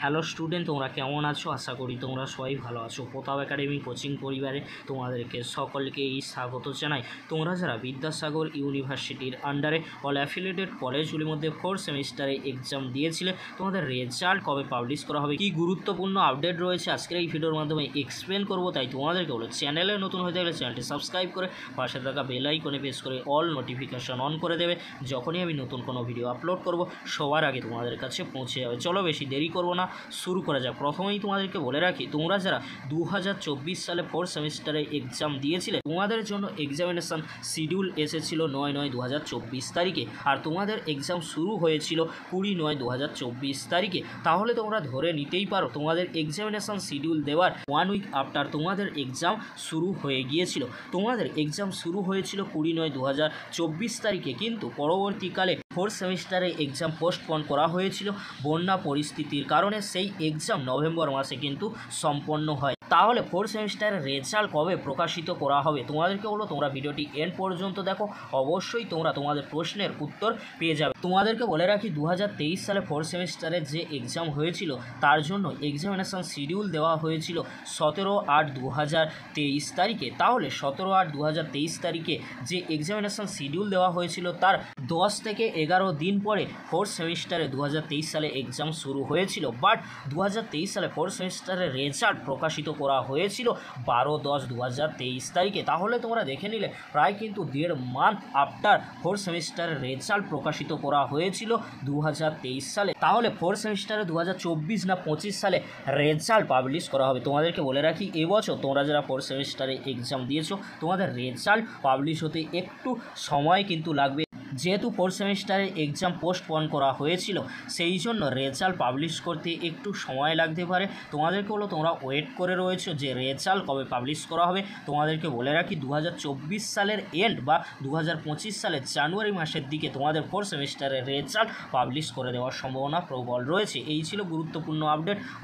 Hello student, তোমরা কেমন আছো? আশা করি তোমরা সবাই ভালো আছো। প্রতাপ একাডেমি কোচিং পরিবারে তোমাদেরকে সকলকে স্বাগত জানাই। তোমরা যারা বিদ্যাসাগর ইউনিভার্সিটির আন্ডারে অল অ্যাফিলিয়েটেড কলেজগুলির মধ্যে 4th সেমিস্টারে এক্সাম দিয়েছিলে, তোমাদের রেজাল্ট কবে পাবলিশ করা হবে, কী গুরুত্বপূর্ণ আপডেট রয়েছে আজকের এই ভিডিওর মাধ্যমে এক্সপ্লেন করবো। তাই তোমাদেরকে বলো, চ্যানেলে নতুন হয়ে থাকলে চ্যানেলটি সাবস্ক্রাইব করে পাশে থাকা বেল আইকনে প্রেস করে অল নোটিফিকেশন অন করে দেবে। যখনই আমি নতুন কোনো ভিডিও আপলোড করব সবার আগে তোমাদের কাছে পৌঁছে যাবে। চলো বেশি দেরি করবো না, শুরু করা যাক। প্রথমেই তোমাদেরকে বলে রাখি, তোমরা যারা 2024 সালে 4th সেমিস্টারে এক্সাম দিয়েছিলে, তোমাদের জন্য এক্সামিনেশান শিডিউল এসেছিল 9/9/2024 তারিখে, আর তোমাদের এক্সাম শুরু হয়েছিল 20/9/2024 তারিখে। তাহলে তোমরা ধরে নিতেই পারো তোমাদের এক্সামিনেশান শিডিউল দেওয়ার 1 উইক আফটার তোমাদের এক্সাম শুরু হয়ে গিয়েছিল। তোমাদের এক্সাম শুরু হয়েছিল 20/9/2024 তারিখে, কিন্তু পরবর্তীকালে 4th সেমিস্টারে এক্সাম পোস্টপোন করা হয়েছিল বন্যা পরিস্থিতির কারণে। সেই এক্সাম নভেম্বর মাসে কিন্তু সম্পন্ন হয়। তাহলে 4th সেমিস্টারের রেজাল্ট কবে প্রকাশিত করা হবে? তোমাদেরকে বলো, তোমরা ভিডিওটি এন্ড পর্যন্ত দেখো, অবশ্যই তোমরা তোমাদের প্রশ্নের উত্তর পেয়ে যাবে। তোমাদেরকে বলে রাখি, 2023 সালে 4th সেমিস্টারের যে এক্সাম হয়েছিল তার জন্য এক্সামিনেশান শিডিউল দেওয়া হয়েছিল 17/8/2023 তারিখে। তাহলে 17/8/2023 তারিখে যে এক্সামিনেশান শিডিউল দেওয়া হয়েছিল তার 10 থেকে 11 দিন পরে 4th সেমিস্টারে 2023 সালে এক্সাম শুরু হয়েছিল। বাট 2023 সালে 4th সেমিস্টারের রেজাল্ট প্রকাশিত করা হয়েছিল 12/10/2023 তারিখে। তাহলে তোমরা দেখে নিলে প্রায় কিন্তু 1.5 মান্থ আফটার 4th সেমিস্টারের রেজাল্ট প্রকাশিত করা হয়েছিল 2023 সালে। তাহলে 4th সেমিস্টারে 2024 না 25 সালে রেজাল্ট পাবলিশ করা হবে? তোমাদেরকে বলে রাখি, এবছর তোমরা যারা 4th সেমিস্টারে এক্সাম দিয়েছো, তোমাদের রেজাল্ট পাবলিশ হতে একটু সময় কিন্তু লাগবে। যেহেতু 4th সেমিস্টারে এক্সাম পোস্টপোন করা হয়েছিল, সেই জন্য রেজাল্ট পাবলিশ করতে একটু সময় লাগতে পারে। তোমাদেরকে বলো, তোমরা ওয়েট করে রয়েছো যে রেজাল্ট কবে পাবলিশ করা হবে। তোমাদেরকে বলে রাখি, 2024 সালের এন্ড বা 2025 সালের জানুয়ারি মাসের দিকে তোমাদের 4th সেমিস্টারের রেজাল্ট পাবলিশ করে দেওয়ার সম্ভাবনা প্রবল রয়েছে। এই ছিল গুরুত্বপূর্ণ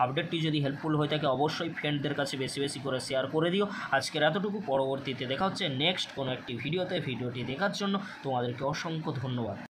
আপডেটটি যদি হেল্পফুল হয়ে থাকে অবশ্যই ফ্রেন্ডদের কাছে বেশি বেশি করে শেয়ার করে দিও। আজকের এতটুকু, পরবর্তীতে দেখা হচ্ছে নেক্সট কোনো একটি ভিডিওতে। ভিডিওটি দেখার জন্য তোমাদেরকে অসংখ্য ধন্যবাদ।